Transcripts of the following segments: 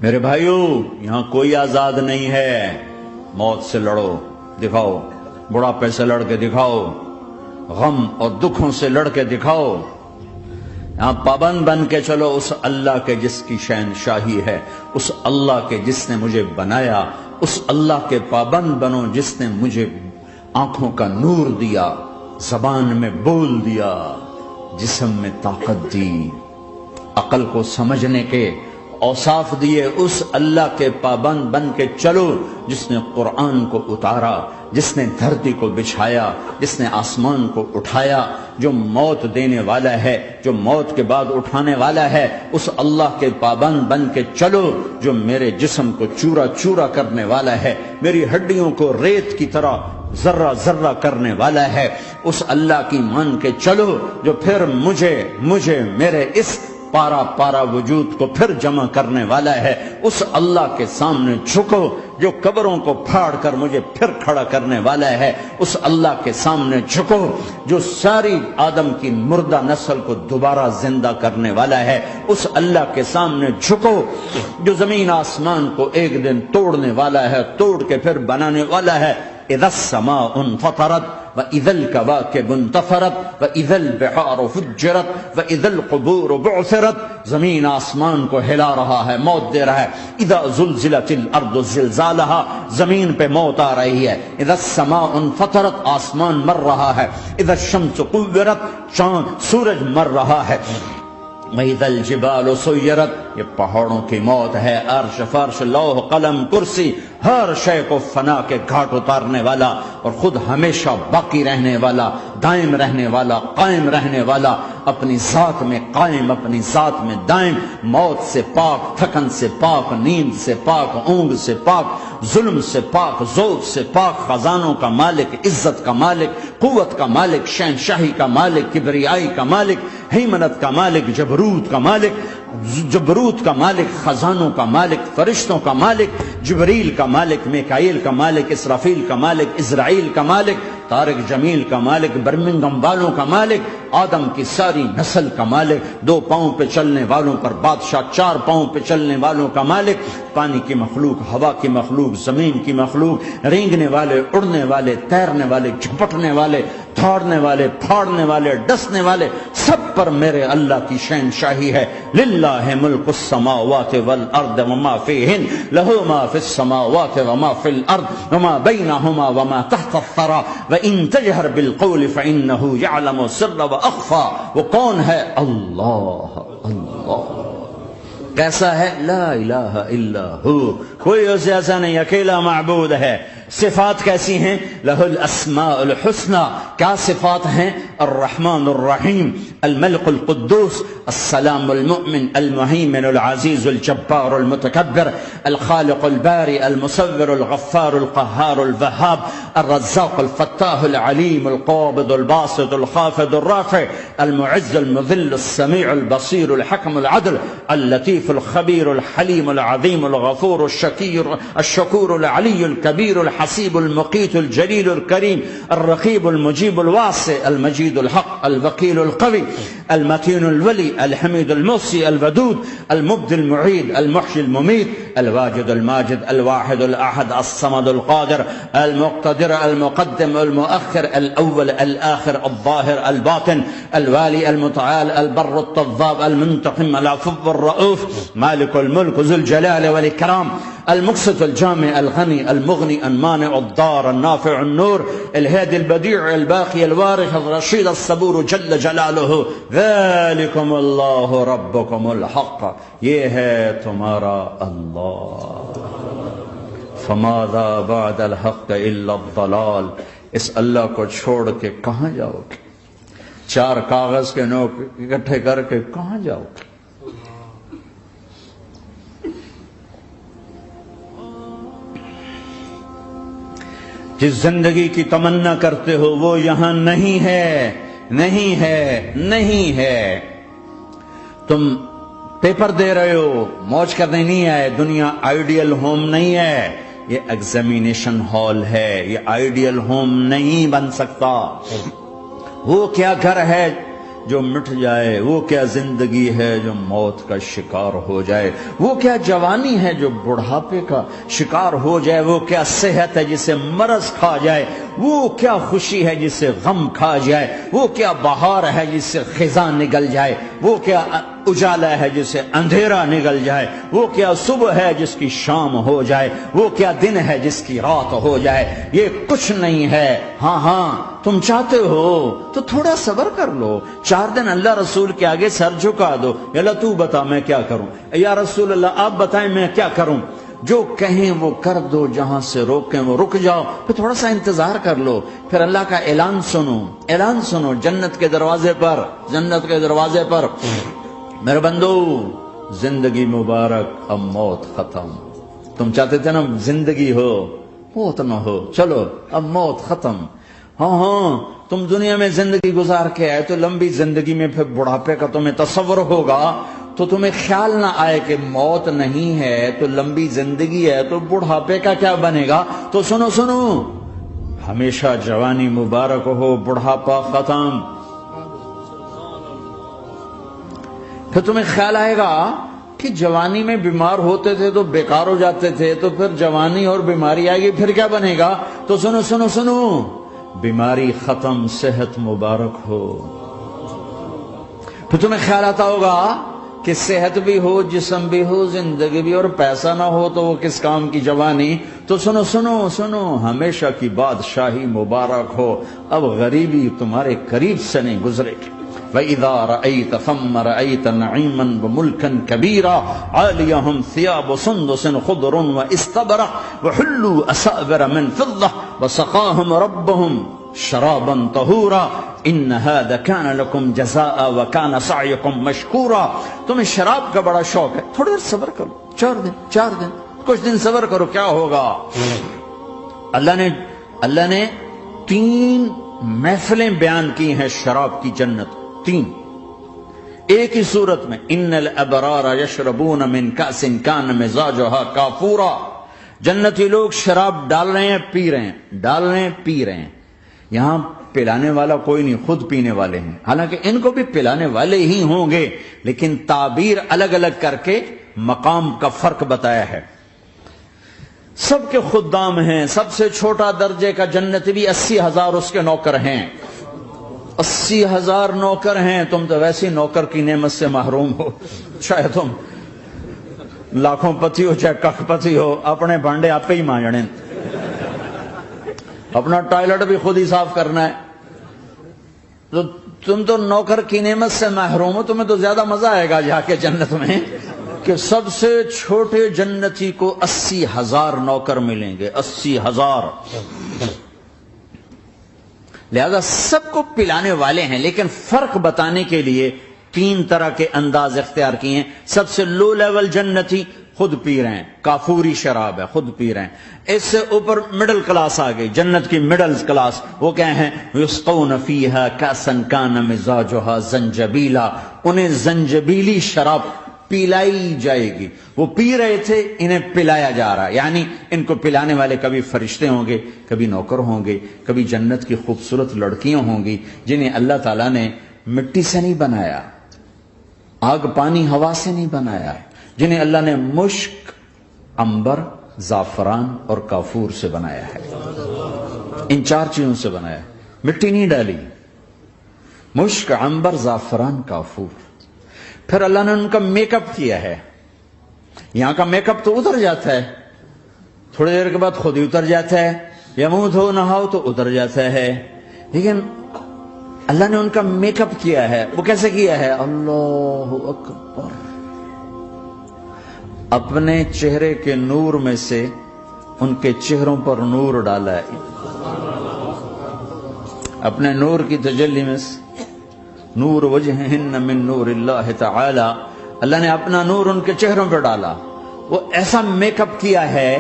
میرے بھائیوں، یہاں کوئی آزاد نہیں ہے۔ موت سے لڑو، دکھاؤ، بڑھاپے سے لڑ کے دکھاؤ، غم اور دکھوں سے لڑ کے دکھاؤ۔ یہاں پابند بن کے چلو اس اللہ کے جس کی شہنشاہی ہے، اس اللہ کے جس نے مجھے بنایا، اس اللہ کے پابند بنو جس نے مجھے آنکھوں کا نور دیا، زبان میں بول دیا، جسم میں طاقت دی، عقل کو سمجھنے کے اوصاف دیے۔ اس اللہ کے پابند بن کے چلو جس نے قرآن کو اتارا، جس نے دھرتی کو بچھایا، جس نے آسمان کو اٹھایا، جو موت دینے والا ہے، جو موت کے بعد اٹھانے والا ہے۔ اس اللہ کے پابند بن کے چلو جو میرے جسم کو چورا چورا کرنے والا ہے، میری ہڈیوں کو ریت کی طرح ذرہ ذرہ کرنے والا ہے۔ اس اللہ کی مان کے چلو جو پھر مجھے میرے اس پارا پارا وجود کو پھر جمع کرنے والا ہے۔ اس اللہ کے سامنے جھکو جو قبروں کو پھاڑ کر مجھے پھر کھڑا کرنے والا ہے۔ اس اللہ کے سامنے جھکو جو ساری آدم کی مردہ نسل کو دوبارہ زندہ کرنے والا ہے۔ اس اللہ کے سامنے جھکو جو زمین آسمان کو ایک دن توڑنے والا ہے، توڑ کے پھر بنانے والا ہے۔ اذا السماء انفطرت وَإِذَا الْكَوَاكِبُ انتَثَرَتْ وَإِذَا الْبِحَارُ فُجِّرَتْ وَإِذَا الْقُبُورُ بُعْثِرَتْ۔ زمین آسمان کو ہلا رہا ہے، موت دے رہا ہے۔ اذا زلزلت الارض زلزالها، زمین پہ موت آ رہی ہے۔ اذا السماء انفطرت، آسمان مر رہا ہے۔ اذا الشمس قُوِّرَتْ، چاند سورج مر رہا ہے۔ وَإِذَا الْجِبَالُ سُيِّرَتْ، یہ پہاڑوں کی موت ہے۔ عرش فرش لوح قلم کرسی، ہر شے کو فنا کے گھاٹ اتارنے والا اور خود ہمیشہ باقی رہنے والا، دائم رہنے والا، قائم رہنے والا، اپنی ذات میں قائم، اپنی ذات میں دائم، موت سے پاک، تھکن سے پاک، نیند سے پاک، اونگ سے پاک، ظلم سے پاک، ذوق سے پاک، خزانوں کا مالک، عزت کا مالک، قوت کا مالک، شہنشاہی کا مالک، کبریائی کا مالک، ہیمنت کا مالک، جبروت کا مالک، جبروت کا مالک، خزانوں کا مالک، فرشتوں کا مالک، جبریل کا مالک، میکائیل کا مالک، اسرافیل کا مالک، اسرائیل کا مالک، طارق جمیل کا مالک، برمنگم والوں کا مالک، آدم کی ساری نسل کا مالک، 2 پاؤں پہ چلنے والوں پر بادشاہ، 4 پاؤں پہ چلنے والوں کا مالک، پانی کی مخلوق، ہوا کی مخلوق، زمین کی مخلوق، رینگنے والے، اڑنے والے، تیرنے والے، جھپٹنے والے، دھاڑنے والے، پھاڑنے والے، ڈسنے والے، سب پر میرے اللہ کی شہنشاہی ہے۔ للہ ملک السماوات والارض وما فیہن، لہ ما فی السماوات وما فی الارض وما بینہما وما تحت الثری وان تجہر بالقول فانہ یعلم السر واخفی۔ وہ کون ہے؟ اللہ۔ اللہ کیسا ہے؟ لا الہ الا ہو، کوئی اسے ایسا نہیں، اکیلا معبود ہے۔ صفات کیسی ہیں؟ لہ الاسماء الحسنى، کیا صفات ہیں؟ الرحمن الرحیم، الملک القدوس، السلام المؤمن، المہیمن العزیز الجبار المتکبر، الخالق الباری المصور الغفار القہار الوہاب، الرزاق الفتاح العلیم القابض الباسط الخافض الرافع، المعز المذل السمیع البصیر الحکم العدل، اللطیف الخبیر الحلیم العظیم الغفور الشکور العلی الکبیر الحسیب المقیت الجلیل الکریم، الرقیب المجیب الواسع، المجید الحق، الوکیل القوی، المتین الولی، الحمید المحصی، الودود، المبدی المعید، المحشی المميت، الواجد الماجد، الواحد الأحد، الصمد القادر، المقتدر، المقدم، المؤخر، الأول، الآخر، الظاهر، الباطن، الوالي، المتعال، البر التواب، المنتقم، العفو الرؤوف، مالك الملك ذو الجلال والإكرام، المقسط الجامع الغني المغني المانع الضار النافع النور، الهادي البديع الباقي الوارث الرشيد الصبور جل جلاله، ذلكم الله ربكم الحق، یہ ہے تمہارا اللہ۔ فماذا بعد الحق الا الضلال، اس اللہ کو چھوڑ کے کہاں جاؤ گے؟ 4 کاغذ کے نوٹ اکٹھے کر کے کہاں جاؤ گے؟ جس زندگی کی تمنا کرتے ہو وہ یہاں نہیں ہے، نہیں ہے، نہیں ہے۔ تم پیپر دے رہے ہو، موج کرنے نہیں آئے۔ دنیا آئیڈیل ہوم نہیں ہے، یہ ایگزامینیشن ہال ہے، یہ آئیڈیل ہوم نہیں بن سکتا۔ وہ کیا گھر ہے جو مٹ جائے، وہ کیا زندگی ہے جو موت کا شکار ہو جائے، وہ کیا جوانی ہے جو بڑھاپے کا شکار ہو جائے، وہ کیا صحت ہے جسے مرض کھا جائے، وہ کیا خوشی ہے جسے غم کھا جائے، وہ کیا بہار ہے جس سے خزاں نگل جائے، وہ کیا اجالا ہے جس سے اندھیرا نگل جائے، وہ کیا صبح ہے جس کی شام ہو جائے، وہ کیا دن ہے جس کی رات ہو جائے، یہ کچھ نہیں ہے۔ ہاں تم چاہتے ہو تو تھوڑا صبر کر لو، 4 دن اللہ رسول کے آگے سر جھکا دو، یا اللہ تو بتا میں کیا کروں، یا رسول اللہ آپ بتائیں میں کیا کروں، جو کہیں وہ کر دو، جہاں سے روکیں وہ رک جاؤ، پھر تھوڑا سا انتظار کر لو، پھر اللہ کا اعلان سنو جنت کے دروازے پر، میرے بندو زندگی مبارک، اب موت ختم۔ تم چاہتے تھے نا زندگی ہو موت نہ ہو، چلو اب موت ختم۔ ہاں تم دنیا میں زندگی گزار کے آئے تو لمبی زندگی میں پھر بڑھاپے کا تمہیں تصور ہوگا تو تمہیں خیال نہ آئے کہ موت نہیں ہے تو لمبی زندگی ہے تو بڑھاپے کا کیا بنے گا۔ تو سنو ہمیشہ جوانی مبارک ہو، بڑھاپا ختم۔ پھر تمہیں خیال آئے گا کہ جوانی میں بیمار ہوتے تھے تو بیکار ہو جاتے تھے، تو پھر جوانی اور بیماری آئے گی پھر کیا بنے گا۔ تو سنو بیماری ختم، صحت مبارک ہو۔ پھر تمہیں خیال آتا ہوگا کہ صحت بھی ہو، جسم بھی ہو، زندگی بھی، اور پیسہ نہ ہو تو وہ کس کام کی جوانی۔ تو سنو ہمیشہ کی بادشاہی مبارک ہو، اب غریبی تمہارے قریب سے نہیں گزرے گی۔ وَإِذَا رَأَيْتَ ثَمَّ رَأَيْتَ نَعِيمًا وَمُلْكًا كَبِيرًا عَالِيَهُمْ ثِيَابُ سُنْدُسٍ خُضْرٌ وَإِسْتَبْرَقٍ وَحُلُّوا أَسَاوِرَ مِنْ فِضَّةٍ وَسَقَاهُمْ رَبُّهُمْ شَرَابًا طَهُورًا إِنَّ هَذَا كَانَ لَكُمْ جَزَاءً وَكَانَ سَعْيُكُمْ مَشْكُورًا۔ تمہیں شراب کا بڑا شوق ہے، تھوڑی دیر صبر کرو، 4 دن کچھ دن صبر کرو، کیا ہوگا۔ اللہ نے 3 محفلیں بیان کی ہیں شراب کی جنت، 3 ایک ہی صورت میں۔ ان الابرار یشربون من کأس کان مزاجها کافورا، جنتی لوگ شراب ڈال رہے ہیں پی رہے ہیں۔ یہاں پلانے والا کوئی نہیں، خود پینے والے ہیں، حالانکہ ان کو بھی پلانے والے ہی ہوں گے، لیکن تعبیر الگ الگ کر کے مقام کا فرق بتایا ہے۔ سب کے خدام ہیں، سب سے چھوٹا درجے کا جنتی بھی 80,000 اس کے نوکر ہیں، 80,000 نوکر ہیں۔ تم تو ویسی نوکر کی نعمت سے محروم ہو، چاہے تم لاکھوں پتی ہو چاہے کخ پتی ہو، اپنے بانڈے آپ ہی مانجنے، اپنا ٹوائلٹ بھی خود ہی صاف کرنا ہے۔ تو تم تو نوکر کی نعمت سے محروم ہو، تمہیں تو زیادہ مزہ آئے گا جا کے جنت میں کہ سب سے چھوٹے جنتی کو 80,000 نوکر ملیں گے، 80,000۔ لہذا سب کو پلانے والے ہیں، لیکن فرق بتانے کے لیے 3 طرح کے انداز اختیار کیے ہیں۔ سب سے لو لیول جنتی خود پی رہے ہیں، کافوری شراب ہے، خود پی رہے ہیں۔ اس سے اوپر مڈل کلاس آ گئی، جنت کی مڈل کلاس، وہ کیا ہیں؟ یسقون فیہا کأسا کان مزاجہا زنجبیلا، انہیں زنجبیلی شراب پلائی جائے گی۔ وہ پی رہے تھے، انہیں پلایا جا رہا ہے، یعنی ان کو پلانے والے کبھی فرشتے ہوں گے، کبھی نوکر ہوں گے، کبھی جنت کی خوبصورت لڑکیاں ہوں گی جنہیں اللہ تعالیٰ نے مٹی سے نہیں بنایا، آگ پانی ہوا سے نہیں بنایا، جنہیں اللہ نے مشک، عنبر، زعفران اور کافور سے بنایا ہے۔ ان 4 چیزوں سے بنایا ہے، مٹی نہیں ڈالی، مشک، عنبر، زعفران، کافور۔ پھر اللہ نے ان کا میک اپ کیا ہے۔ یہاں کا میک اپ تو اتر جاتا ہے، تھوڑی دیر کے بعد خود ہی اتر جاتا ہے، یا منہ دھو نہاؤ تو اتر جاتا ہے، لیکن اللہ نے ان کا میک اپ کیا ہے۔ وہ کیسے کیا ہے؟ اللہ اکبر، اپنے چہرے کے نور میں سے ان کے چہروں پر نور ڈالا ہے، اپنے نور کی تجلی میں سے، نور وجہہن من نور اللہ تعالی، اللہ نے اپنا نور ان کے چہروں پہ ڈالا۔ وہ ایسا میک اپ کیا ہے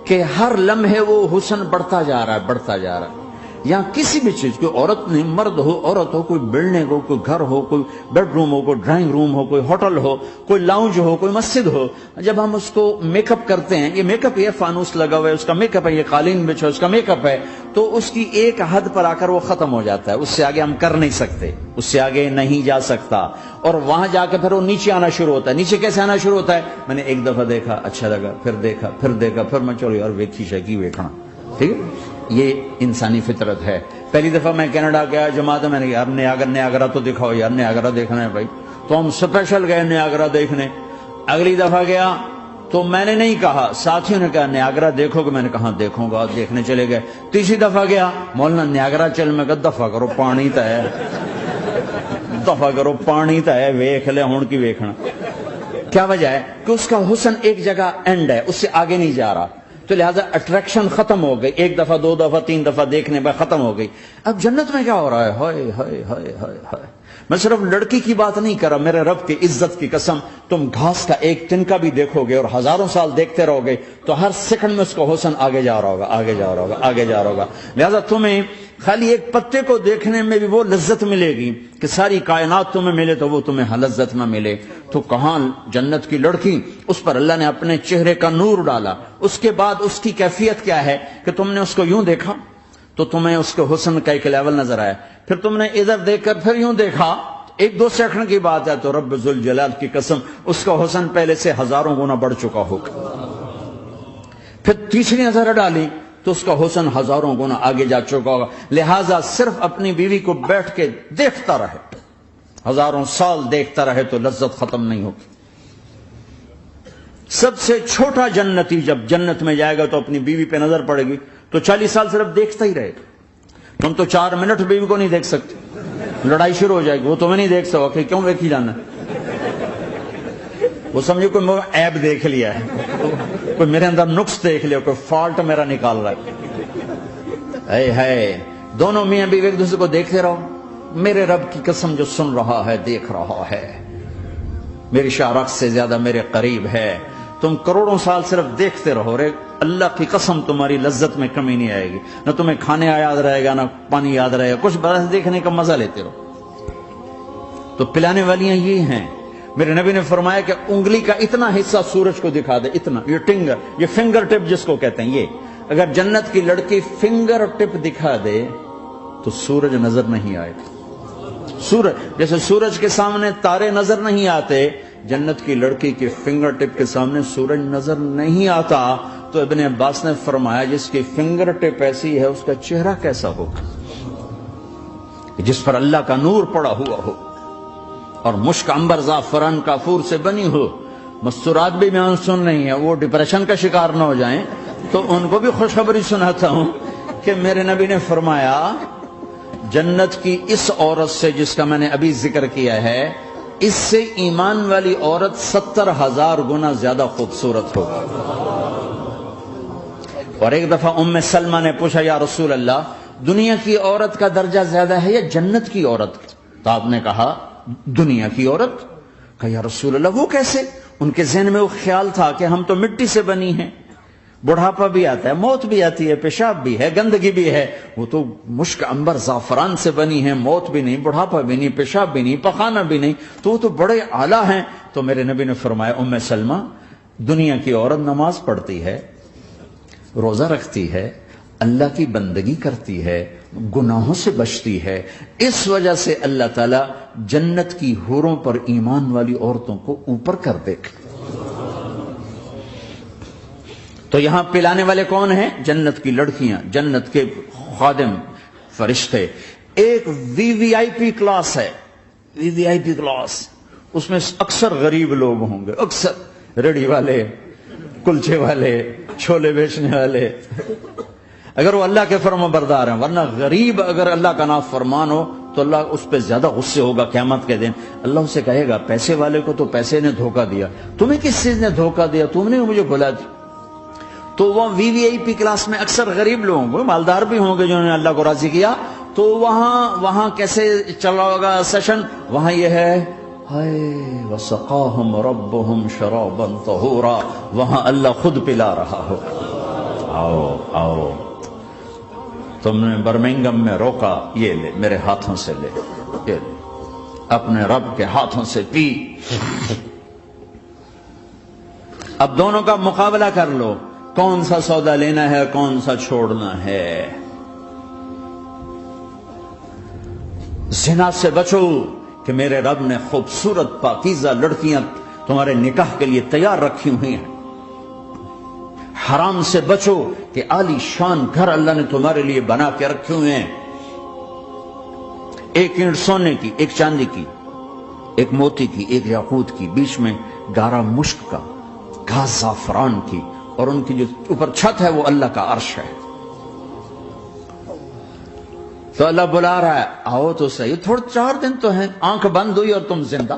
کہ ہر لمحے وہ حسن بڑھتا جا رہا ہے۔ یہاں کسی بھی چیز، کوئی عورت نہیں، مرد ہو عورت ہو، کوئی بلڈنگ ہو، کوئی گھر ہو، کوئی بیڈ روم ہو، کوئی ڈرائنگ روم ہو، کوئی ہوٹل ہو، کوئی لاؤنج ہو، کوئی مسجد ہو، جب ہم اس کو میک اپ کرتے ہیں، یہ میک اپ، یہ فانوس لگا ہوا ہے اس کا میک اپ ہے، یہ قالین بچھا اس کا میک اپ ہے، تو اس کی ایک حد پر آ کر وہ ختم ہو جاتا ہے، اس سے آگے ہم کر نہیں سکتے، اس سے آگے نہیں جا سکتا، اور وہاں جا کے پھر وہ نیچے آنا شروع ہوتا ہے۔ نیچے کیسے آنا شروع ہوتا ہے؟ میں نے ایک دفعہ دیکھا اچھا لگا، پھر دیکھا، پھر میں چلو یار ویکھی شیکی ویکھنا، ٹھیک ہے، یہ انسانی فطرت ہے۔ پہلی دفعہ میں کینیڈا گیا جماعت میں نے کہا یار نیاگرا تو دکھاؤ یار، نیاگرا دیکھنا ہے بھائی، تو ہم اسپیشل گئے نیاگرا دیکھنے۔ اگلی دفعہ گیا تو میں نے نہیں کہا، ساتھیوں نے کہا نیاگرا دیکھو گے، میں نے کہا دیکھوں گا، دیکھنے چلے گئے۔ تیسری دفعہ گیا، مولانا نیاگرا چل، میں کہا دفعہ کرو پانی تا ہے، دفعہ کرو پانی تا ہے، ویکھ لے ہون کی ویکھنا۔ کیا وجہ ہے؟ کہ اس کا حسن ایک جگہ اینڈ ہے، اس سے آگے نہیں جا رہا، تو لہذا اٹریکشن ختم ہو گئی، ایک دفعہ دو دفعہ تین دفعہ دیکھنے پر ختم ہو گئی۔ اب جنت میں کیا ہو رہا ہے؟ ہائے ہائے ہائے ہائے ہائے، میں صرف لڑکی کی بات نہیں کر رہا، میرے رب کی عزت کی قسم، تم گھاس کا ایک تنکا بھی دیکھو گے اور ہزاروں سال دیکھتے رہو گے تو ہر سیکنڈ میں اس کا حسن آگے جا رہا ہوگا، آگے جا رہا ہوگا، آگے جا رہا ہوگا۔ لہذا تمہیں خالی ایک پتے کو دیکھنے میں بھی وہ لذت ملے گی کہ ساری کائنات تمہیں ملے تو وہ تمہیں لذت نہ ملے۔ تو کہاں جنت کی لڑکی، اس پر اللہ نے اپنے چہرے کا نور ڈالا، اس کے بعد اس کی کیفیت کیا ہے کہ تم نے اس کو یوں دیکھا تو تمہیں اس کے حسن کا ایک لیول نظر آیا، پھر تم نے ادھر دیکھ کر پھر یوں دیکھا، ایک دو سیکنڈ کی بات ہے، تو رب ذوالجلال کی قسم اس کا حسن پہلے سے ہزاروں گنا بڑھ چکا ہوگا۔ پھر تیسری نظر ڈالی تو اس کا حسن ہزاروں گنا آگے جا چکا ہوگا۔ لہذا صرف اپنی بیوی کو بیٹھ کے دیکھتا رہے، ہزاروں سال دیکھتا رہے تو لذت ختم نہیں ہوگی۔ سب سے چھوٹا جنتی جب جنت میں جائے گا تو اپنی بیوی پہ نظر پڑے گی تو 40 سال صرف دیکھتا ہی رہے گا۔ تم تو 4 منٹ بیوی کو نہیں دیکھ سکتے، لڑائی شروع ہو جائے گی، وہ تمہیں نہیں دیکھ سکتا کہ کیوں دیکھی جانا، وہ سمجھو کوئی عیب دیکھ لیا ہے، کوئی میرے اندر نقص دیکھ لیا، کوئی فالٹ میرا نکال رہا ہے۔ اے دونوں میاں بیوی ایک دوسرے کو دیکھتے رہو، میرے رب کی قسم جو سن رہا ہے، دیکھ رہا ہے، میری شارخ سے زیادہ میرے قریب ہے۔ تم کروڑوں سال صرف دیکھتے رہو، رے اللہ کی قسم تمہاری لذت میں کمی نہیں آئے گی، نہ تمہیں کھانے یاد رہے گا، نہ پانی یاد رہے گا، کچھ برس دیکھنے کا مزہ لیتے رہو۔ تو پلانے والیاں یہ ہیں، میرے نبی نے فرمایا کہ انگلی کا اتنا حصہ سورج کو دکھا دے، اتنا، یہ فنگر ٹپ جس کو کہتے ہیں، یہ اگر جنت کی لڑکی فنگر ٹپ دکھا دے تو سورج نظر نہیں آئے گا۔ سورج جیسے سورج کے سامنے تارے نظر نہیں آتے، جنت کی لڑکی کے فنگر ٹپ کے سامنے سورج نظر نہیں آتا۔ تو ابن عباس نے فرمایا جس کی فنگر ٹپ ایسی ہے اس کا چہرہ کیسا ہوگا، جس پر اللہ کا نور پڑا ہوا ہو اور مشک عنبر زعفران کافور سے بنی ہو۔ مستورات بھی میں سن رہی ہیں، وہ ڈپریشن کا شکار نہ ہو جائیں، تو ان کو بھی خوشخبری سناتا ہوں کہ میرے نبی نے فرمایا جنت کی اس عورت سے جس کا میں نے ابھی ذکر کیا ہے، اس سے ایمان والی عورت 70,000 گنا زیادہ خوبصورت ہوگی۔ اور ایک دفعہ ام سلمہ نے پوچھا یا رسول اللہ، دنیا کی عورت کا درجہ زیادہ ہے یا جنت کی عورت؟ تو آپ نے کہا دنیا کی عورت۔ کہا یا رسول اللہ وہ کیسے؟ ان کے ذہن میں وہ خیال تھا کہ ہم تو مٹی سے بنی ہیں، بڑھاپا بھی آتا ہے، موت بھی آتی ہے، پیشاب بھی ہے، گندگی بھی ہے، وہ تو مشک عنبر زعفران سے بنی ہے، موت بھی نہیں، بڑھاپا بھی نہیں، پیشاب بھی نہیں، پخانہ بھی نہیں، تو وہ تو بڑے اعلیٰ ہیں۔ تو میرے نبی نے فرمایا ام سلمہ، دنیا کی عورت نماز پڑھتی ہے، روزہ رکھتی ہے، اللہ کی بندگی کرتی ہے، گناہوں سے بچتی ہے، اس وجہ سے اللہ تعالیٰ جنت کی حوروں پر ایمان والی عورتوں کو اوپر کر دے گا۔ تو یہاں پلانے والے کون ہیں؟ جنت کی لڑکیاں، جنت کے خادم فرشتے۔ ایک وی وی آئی پی کلاس ہے، وی وی آئی پی کلاس، اس میں اکثر غریب لوگ ہوں گے، اکثر ریڑھی والے، کلچے والے، چھولے بیچنے والے، اگر وہ اللہ کے فرما بردار ہیں، ورنہ غریب اگر اللہ کا نافرمان ہو تو اللہ اس پہ زیادہ غصے ہوگا قیامت کے دن۔ اللہ اسے کہے گا پیسے والے کو تو پیسے نے دھوکہ دیا، تمہیں کس چیز نے دھوکہ دیا؟ تم نے مجھے بھلا دی۔ تو وہ وی وی آئی پی کلاس میں اکثر غریب لوگ ہوں گے، مالدار بھی ہوں گے جنہوں نے اللہ کو راضی کیا، تو وہاں کیسے چلا ہوگا سیشن؟ وہاں یہ ہے ہائے وسقاہم ربہم شرابا طہورا، وہاں اللہ خود پلا رہا ہو۔ آؤ آؤ، تم نے برمنگم میں روکا، یہ لے میرے ہاتھوں سے لے، یہ لے اپنے رب کے ہاتھوں سے پی۔ اب دونوں کا مقابلہ کر لو، کون سا سودا لینا ہے کون سا چھوڑنا ہے۔ زنا سے بچو کہ میرے رب نے خوبصورت پاکیزہ لڑکیاں تمہارے نکاح کے لیے تیار رکھی ہوئی ہیں۔ حرام سے بچو کہ عالی شان گھر اللہ نے تمہارے لیے بنا کے رکھے ہوئے ہیں، ایک اینٹ سونے کی، ایک چاندی کی، ایک موتی کی، ایک یاقوت کی، بیچ میں گارا مشک کا، گھاس زعفران کی، اور ان کی جو اوپر چھت ہے وہ اللہ کا عرش ہے۔ تو اللہ بلا رہا ہے آؤ تو صحیح، تھوڑے 4 دن تو ہیں، آنکھ بند ہوئی اور تم زندہ۔